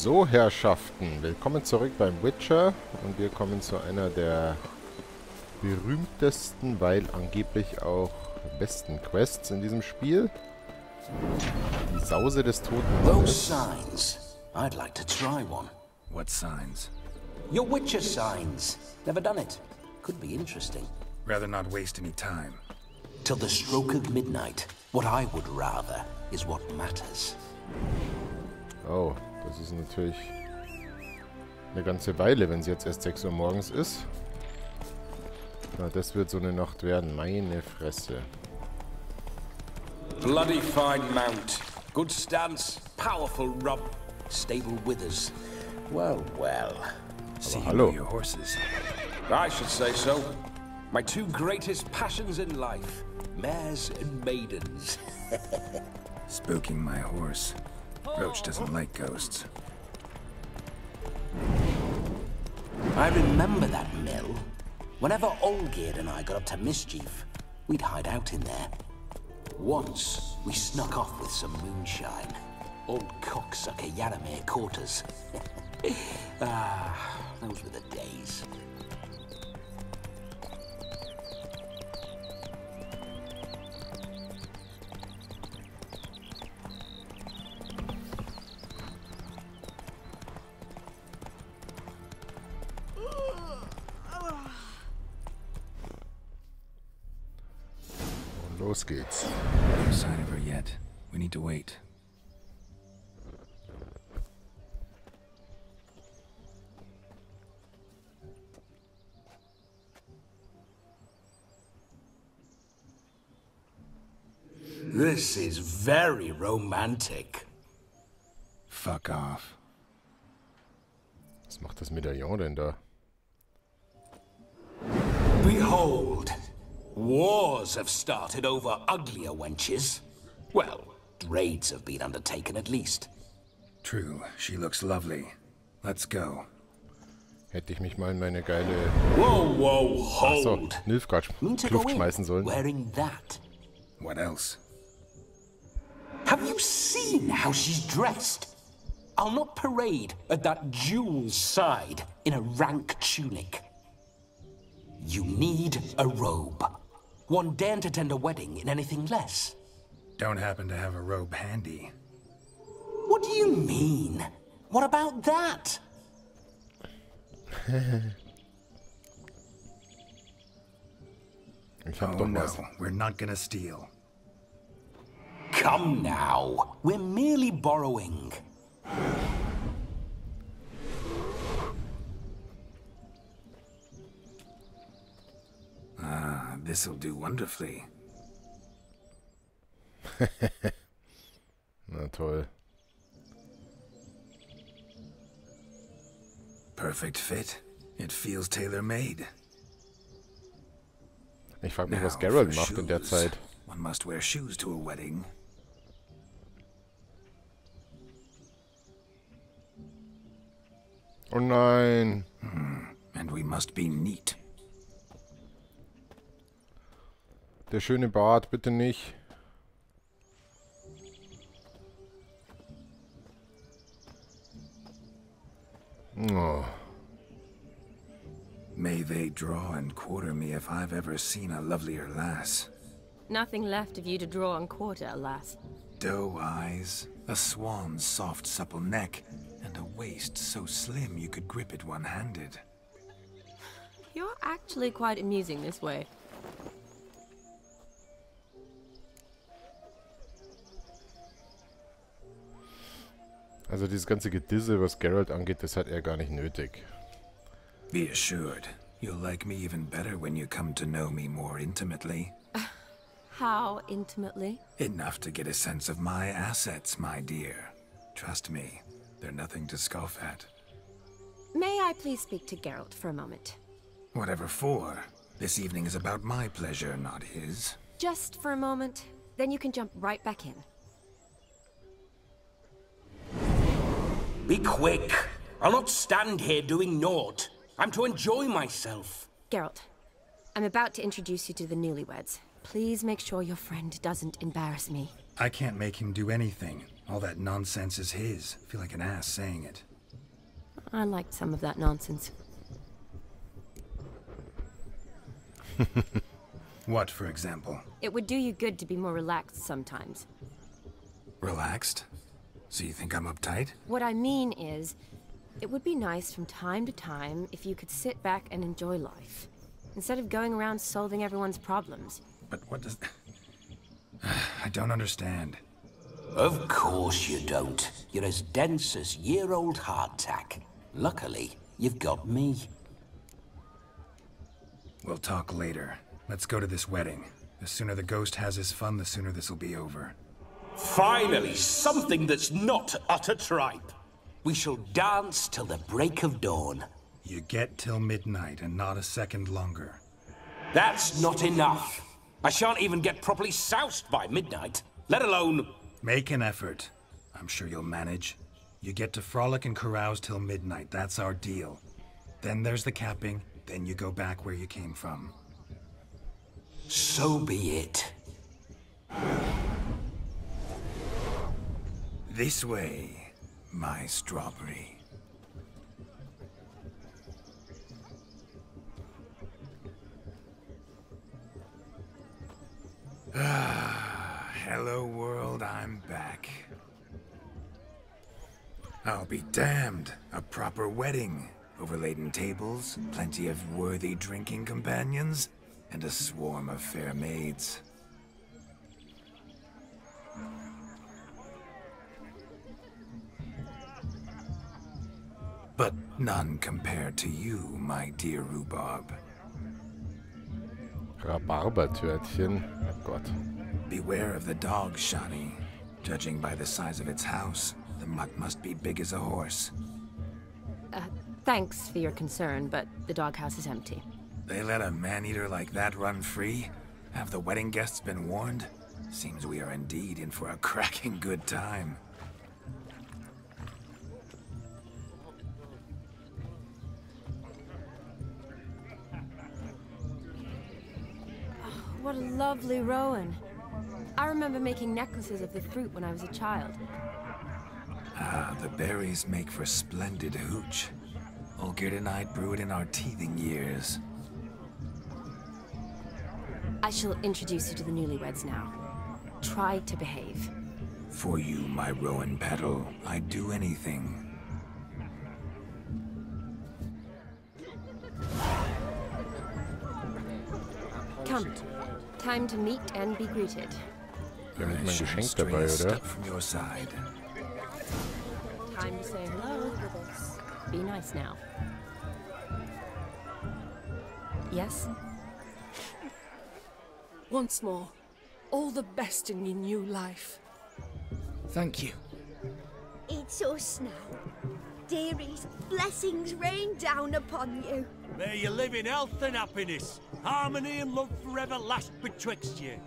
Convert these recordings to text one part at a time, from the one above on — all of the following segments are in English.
So, Herrschaften, willkommen zurück beim Witcher und wir kommen zu einer der berühmtesten, weil angeblich auch besten Quests in diesem Spiel. Die Sause des toten Those Mannes. signs. I'd like to try one. What signs? Your Witcher signs. Never done it. Could be interesting. Rather not waste any time. Till the stroke of midnight. What I would rather is what matters. Oh, das ist natürlich eine ganze Weile, wenn es jetzt erst 6 Uhr morgens ist. Na, das wird so eine Nacht werden. Meine Fresse. Bloody fine mount. Good stance. Powerful rump. Stable withers. Well, well. See you hello. know your horses. I should say so. My two greatest passions in life. Mares and maidens. Spooking my horse. Roach doesn't like ghosts. I remember that mill. Whenever Olgerd and I got up to mischief, we'd hide out in there. Once, we snuck off with some moonshine. Old cocksucker Yaramir caught us. Those were the days. Los geht's. No sign of her yet. We need to wait. This is very romantic. Fuck off. Was macht das Medaillon denn da? Behold, wars have started over uglier wenches. Well, raids have been undertaken at least. True, she looks lovely. Let's go. Hätte ich mich mal in meine geile Whoa, whoa, hold. Mean to go Kluft in schmeißen sollen. wearing that. What else? Have you seen how she's dressed? I'll not parade at that jewel's side in a rank tunic. You need a robe. One daren't attend a wedding in anything less. Don't happen to have a robe handy. What do you mean? What about that? Ich hab Oh doch no, was. we're not gonna steal. Come now. We're merely borrowing. Ah, this'll do wonderfully. Na toll. Perfect fit. It feels tailor-made. Ich frage mich, Now, was Geralt for macht in der shoes. Zeit. One must wear shoes to a wedding. Oh nein. And we must be neat. Der schöne Bart, bitte nicht. Oh. May they draw and quarter me if I've ever seen a lovelier lass. Nothing left of you to draw and quarter, alas. Doe eyes, a swan's soft supple neck, and a waist so slim you could grip it one-handed. You're actually quite amusing this way. Also dieses ganze Gedisse, was Geralt angeht, das hat er gar nicht nötig. Be assured, you'll like me even better when you come to know me more intimately. How intimately? Enough to get a sense of my assets, my dear. Trust me, they're nothing to scoff at. May I please speak to Geralt for a moment? Whatever for. This evening is about my pleasure, not his. Just for a moment, then you can jump right back in. Be quick. I'll not stand here doing naught. I'm to enjoy myself. Geralt, I'm about to introduce you to the newlyweds. Please make sure your friend doesn't embarrass me. I can't make him do anything. All that nonsense is his. I feel like an ass saying it. I liked some of that nonsense. What, for example? It would do you good to be more relaxed sometimes. Relaxed? So you think I'm uptight? What I mean is, it would be nice from time to time if you could sit back and enjoy life, instead of going around solving everyone's problems. But what does... I don't understand. Of course you don't. You're as dense as year-old hardtack. Luckily, you've got me. We'll talk later. Let's go to this wedding. The sooner the ghost has his fun, the sooner this'll be over. Finally, something that's not utter tripe. We shall dance till the break of dawn. You get till midnight and not a second longer. That's not enough. I shan't even get properly soused by midnight, let alone... Make an effort. I'm sure you'll manage. You get to frolic and carouse till midnight. That's our deal. Then there's the capping. Then you go back where you came from. So be it. This way, my strawberry. Hello world, I'm back. I'll be damned. A proper wedding. Overladen tables, plenty of worthy drinking companions, and a swarm of fair maids. But none compared to you, my dear rhubarb. Rhabarbertörtchen. Oh Gott. Beware of the dog, Shani. Judging by the size of its house, the mutt must be big as a horse. Thanks for your concern, but the doghouse is empty. They let a man-eater like that run free? Have the wedding guests been warned? Seems we are indeed in for a cracking good time. What a lovely rowan. I remember making necklaces of the fruit when I was a child. Ah, the berries make for splendid hooch. Olgerd and I brewed in our teething years. I shall introduce you to the newlyweds now. Try to behave. For you, my rowan petal, I'd do anything. Come. Time to meet and be greeted. Wir haben nicht mein Geschenk Stray dabei, a oder? step from your side. Time to say hello with us. Be nice now. Yes? Once more, all the best in your new life. Thank you. It's us now. Dearies, blessings rain down upon you. May you live in health and happiness. Harmony and love forever last betwixt you.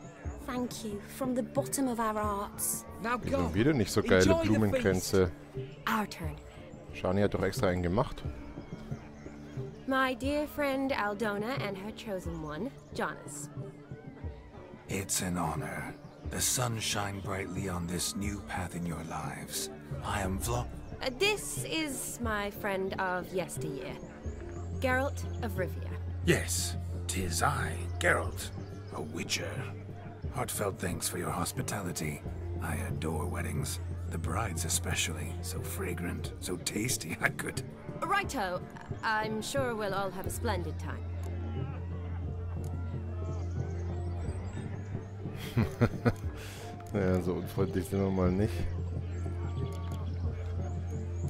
Thank you from the bottom of our hearts. Now Schon go. wieder nicht so geile Enjoy the Blumenkränze. Our turn. Shani hat doch extra einen gemacht. My dear friend Aldona and her chosen one, Jonas. It's an honor. The sun shine brightly on this new path in your lives. I am This is my friend of yesteryear, Geralt of Rivia. Yes, 'tis I, Geralt, a witcher. Heartfelt thanks for your hospitality. I adore weddings. The brides especially. So fragrant, so tasty, I could... Righto. I'm sure we'll all have a splendid time. Naja, so unfreundlich sind wir mal nicht.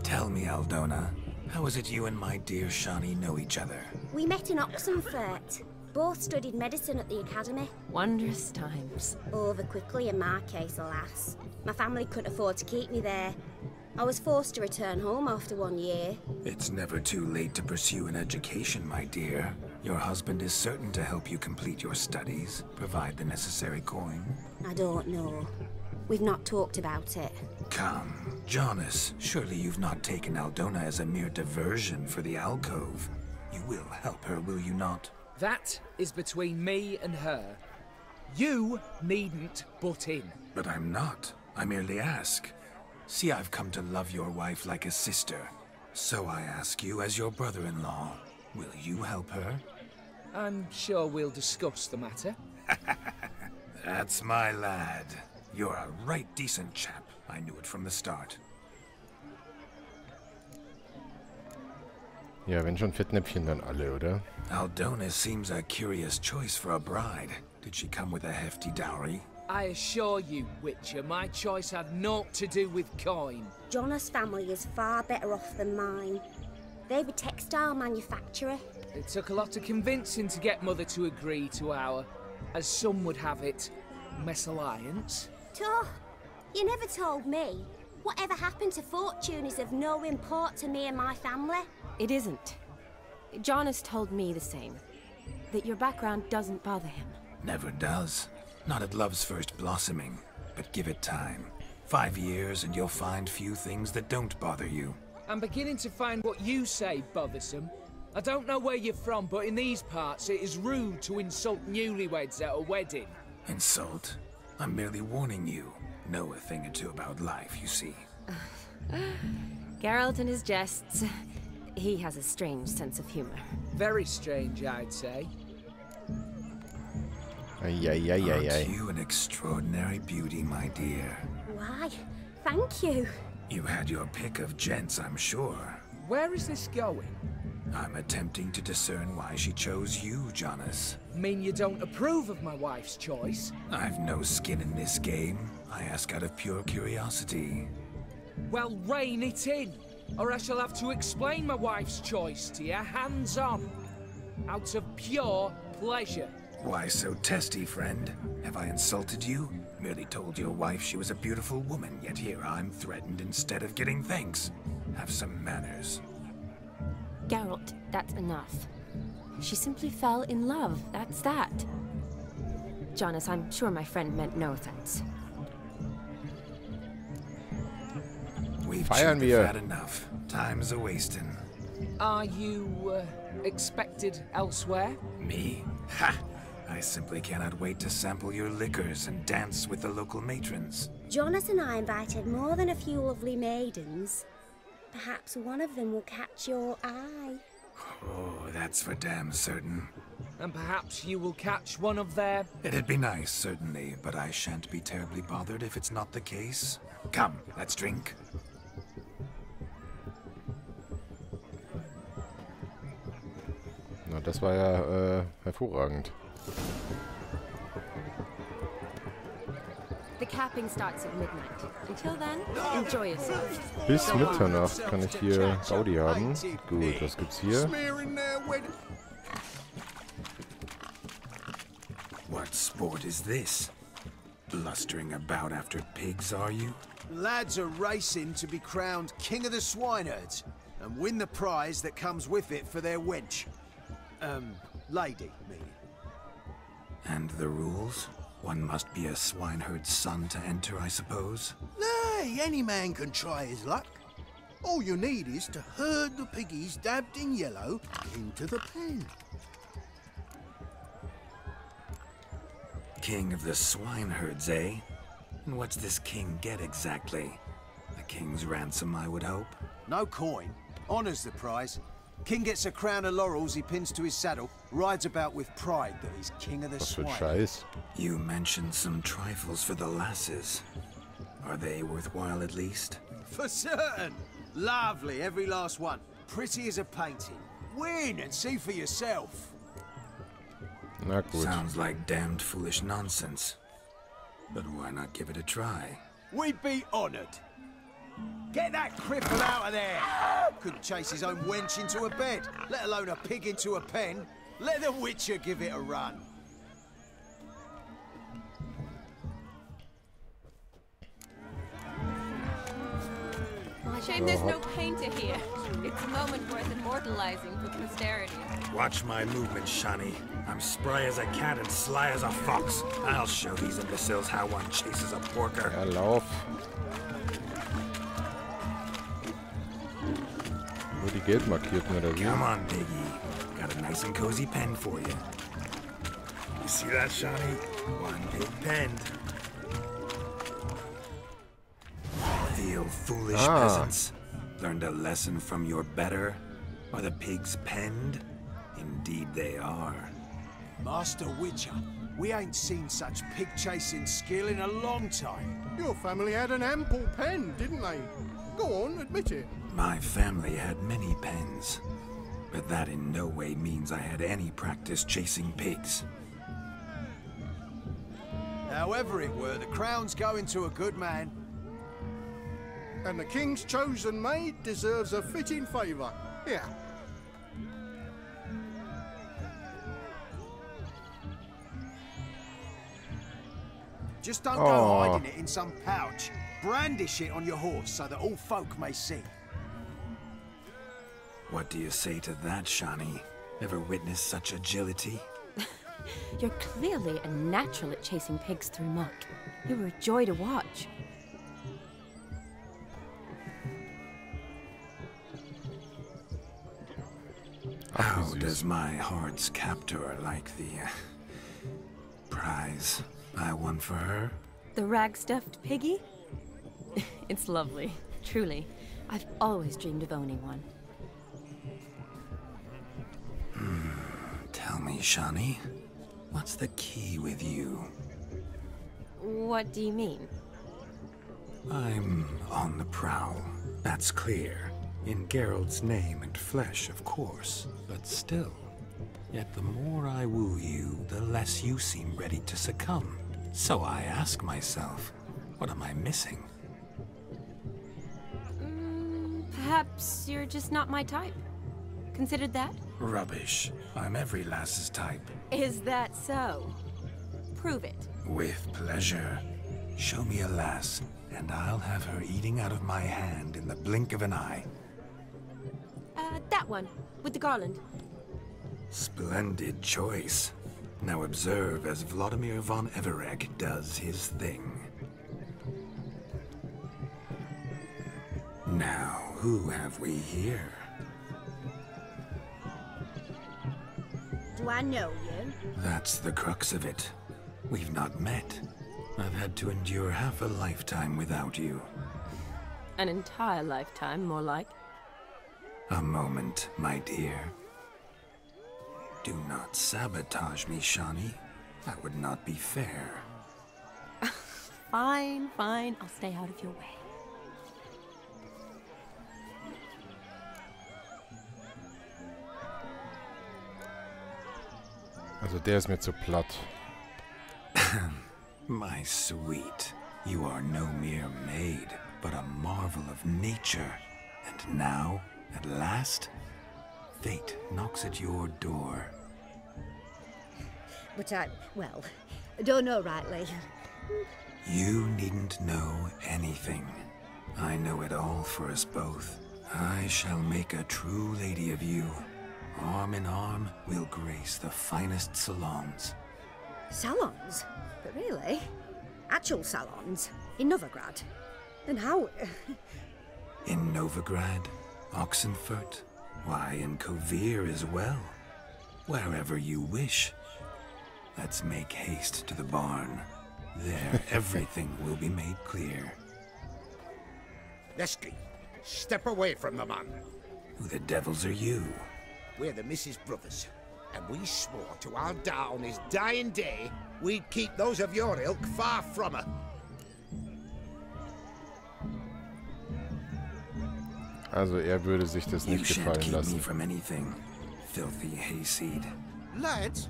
Tell me, Aldona, how is it you and my dear Shani know each other? We met in Oxenfurt. Both studied medicine at the academy. Wondrous times. Over quickly in my case, alas. My family couldn't afford to keep me there. I was forced to return home after 1 year. It's never too late to pursue an education, my dear. Your husband is certain to help you complete your studies, provide the necessary coin. I don't know. We've not talked about it. Come, Jonas, surely you've not taken Aldona as a mere diversion for the alcove. You will help her, will you not? That is between me and her. You needn't butt in. But I'm not. I merely ask. See, I've come to love your wife like a sister. So I ask you, as your brother-in-law, will you help her? I'm sure we'll discuss the matter. That's my lad. You're a right decent chap. I knew it from the start. Ja, wenn schon Fettnäpfchen, dann alle, oder? Aldonis seems a curious choice for a bride. Did she come with a hefty dowry? I assure you, Witcher, my choice had naught to do with coin. Jonas' family is far better off than mine. They're a textile manufacturer. It took a lot of convincing to get Mother to agree to our, as some would have it, mesalliance. Toh, you never told me. Whatever happened to fortune is of no import to me and my family. It isn't. Jonas told me the same. That your background doesn't bother him. Never does. Not at love's first blossoming. But give it time. 5 years and you'll find few things that don't bother you. I'm beginning to find what you say bothersome. I don't know where you're from, but in these parts it is rude to insult newlyweds at a wedding. Insult? I'm merely warning you. Know a thing or two about life, you see. Geralt and his jests. He has a strange sense of humor. Very strange, I'd say. Aren't you an extraordinary beauty, my dear? Why, thank you. You had your pick of gents, I'm sure. Where is this going? I'm attempting to discern why she chose you, Jonas. Mean you don't approve of my wife's choice? I've no skin in this game. I ask out of pure curiosity. Well, rein it in, or I shall have to explain my wife's choice to you hands-on. Out of pure pleasure. Why so testy, friend? Have I insulted you? Merely told your wife she was a beautiful woman, yet here I'm threatened instead of getting thanks. Have some manners. Geralt, that's enough. She simply fell in love, that's that. Jonas, I'm sure my friend meant no offense. We've chewed the fat enough. Time's a-wasting. Are you, expected elsewhere? Me? Ha! I simply cannot wait to sample your liquors and dance with the local matrons. Jonas and I invited more than a few lovely maidens. Perhaps one of them will catch your eye. Oh, that's for damn certain. And perhaps you will catch one of their... It'd be nice, certainly, but I shan't be terribly bothered if it's not the case. Come, let's drink. Na, das war ja hervorragend. The capping starts at midnight. Until then, enjoy yourself. Bis Mitternacht kann ich hier Gaudi haben. Gut, was gibt's hier? What sport is this? Blustering about after pigs, are you? Lads are racing to be crowned king of the swineherds and win the prize that comes with it for their wench. Lady, meaning. And the rules? One must be a swineherd's son to enter, I suppose? Nay, any man can try his luck. All you need is to herd the piggies dabbed in yellow into the pen. King of the swineherds, eh? And what's this king get exactly? A king's ransom, I would hope? No coin. Honours the prize. King gets a crown of laurels he pins to his saddle, rides about with pride that he's king of the Was für swine. Scheiß. You mentioned some trifles for the lasses. Are they worthwhile at least? For certain. Lovely, every last one. Pretty as a painting. Win and see for yourself. Na gut. Sounds like damned foolish nonsense. But why not give it a try? We'd be honoured. Get that cripple out of there! Couldn't chase his own wench into a bed, let alone a pig into a pen. Let the Witcher give it a run. Shame there's no painter here. It's a moment worth immortalizing for posterity. Watch my movements, Shani. I'm spry as a cat and sly as a fox. I'll show these imbeciles how one chases a porker. Ja, lauf. Nur die Geldmarkierten oder wie? Come on, Piggy. Got a nice and cozy pen for you. You see that, Shani? One big pen. Feel foolish peasants. Learned a lesson from your better? Are the pigs penned? Indeed they are. Master Witcher, we ain't seen such pig-chasing skill in a long time. Your family had an ample pen, didn't they? Go on, admit it. My family had many pens, but that in no way means I had any practice chasing pigs. However it were, the crown's going to a good man. And the king's chosen maid deserves a fitting favour. Here. Just don't go hiding it in some pouch. Brandish it on your horse so that all folk may see. What do you say to that, Shani? Ever witnessed such agility? You're clearly a natural at chasing pigs through muck. You were a joy to watch. How does my heart's captor like the prize I won for her? The rag-stuffed piggy? It's lovely, truly. I've always dreamed of owning one. Tell me, Shani, what's the key with you? What do you mean? I'm on the prowl, that's clear. In Geralt's name and flesh, of course, but still. Yet the more I woo you, the less you seem ready to succumb. So I ask myself, what am I missing? Perhaps you're just not my type. Considered that? Rubbish. I'm every lass's type. Is that so? Prove it. With pleasure. Show me a lass, and I'll have her eating out of my hand in the blink of an eye. That one, with the garland. Splendid choice. Now observe as Vladimir von Everegg does his thing. Now, who have we here? Do I know you? That's the crux of it. We've not met. I've had to endure half a lifetime without you. An entire lifetime, more like. A moment, my dear. Do not sabotage me, Shani. That would not be fair. Fine, fine. I'll stay out of your way. Also der ist mir zu platt. My sweet, you are no mere maid, but a marvel of nature. And now, at last, fate knocks at your door. But well, I don't know rightly. You needn't know anything. I know it all for us both. I shall make a true lady of you. Arm in arm, we'll grace the finest salons. Salons? But really? Actual salons? In Novigrad? And how? In Novigrad, Oxenfurt, why, in Kovir as well. Wherever you wish. Let's make haste to the barn. There, everything will be made clear. Lesky, step away from the man. Who the devils are you? We're the Mrs. Brothers, and we swore to our da on his dying day we'd keep those of your ilk far from her. Also er würde sich das You nicht shan't gefallen keep me lassen. from anything, filthy hayseed. Lads,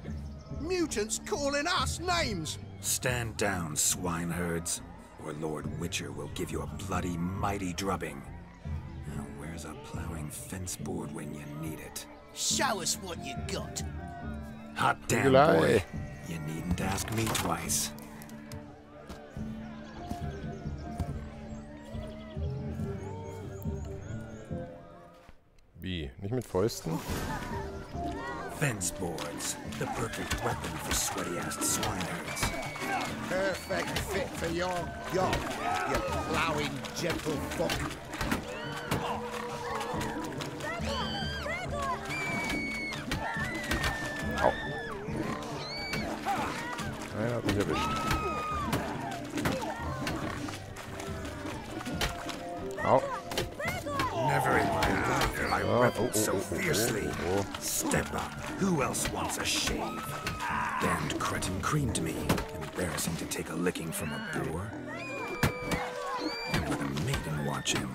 mutants calling us names. Stand down, swineherds, or Lord Witcher will give you a bloody mighty drubbing. Now where's a plowing fence board when you need it? Show us what you got. Hot damn, boy. You needn't ask me twice. Wie? Nicht mit Fäusten? Fence boards, the perfect weapon for sweaty-ass swineherds. Perfect fit for your job, you plowing gentlefolk. Au. Er hat mich erwischt. Au. Never in my life have I reveled so fiercely. Step up. Who else wants a shave? Damned cretin creamed me. Embarrassing to take a licking from a boor. And with a maiden watching.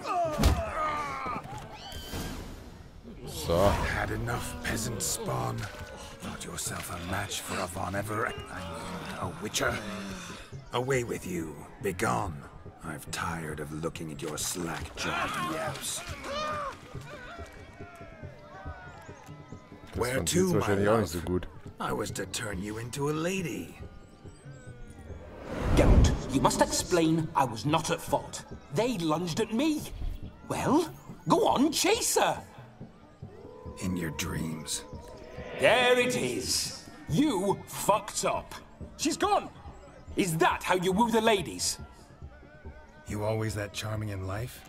So. Had enough, peasant spawn. Thought yourself a match for a Von Ever... a Witcher? Away with you. Begone. I've tired of looking at your slack-jawed yaps. Where to, my love? I was to turn you into a lady. Geralt, you must explain I was not at fault. They lunged at me. Well, go on, chase her. In your dreams. There it is. You fucked up. She's gone. Is that how you woo the ladies? You always that charming in life?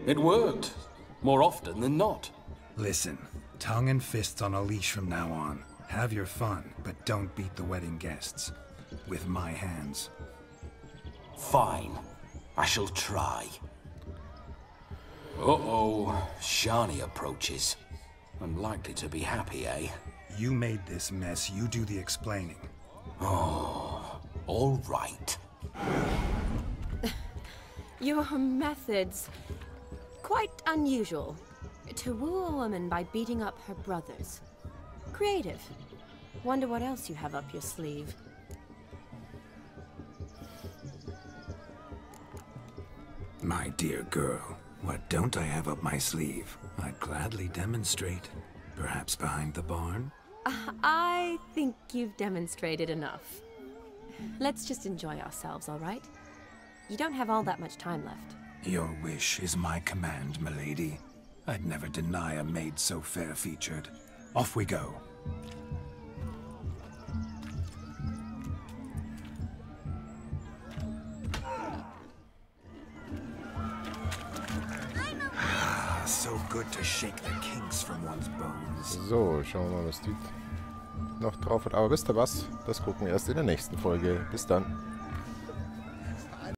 It worked. More often than not. Listen, tongue and fists on a leash from now on. Have your fun, but don't beat the wedding guests. With my hands. Fine. I shall try. Uh-oh. Shani approaches. Unlikely to be happy, eh? You made this mess. You do the explaining. Oh, all right. Your methods... quite unusual. To woo a woman by beating up her brothers. Creative. Wonder what else you have up your sleeve. My dear girl, what don't I have up my sleeve? I'd gladly demonstrate. Perhaps behind the barn? I think you've demonstrated enough. Let's just enjoy ourselves, all right? You don't have all that much time left. Your wish is my command, milady. I'd never deny a maid so fair-featured. Off we go. So good to shake the kinks from one's bones. So, schauen wir mal, was die noch drauf hat. Aber wisst ihr was? Das gucken wir erst in der nächsten Folge. Bis dann.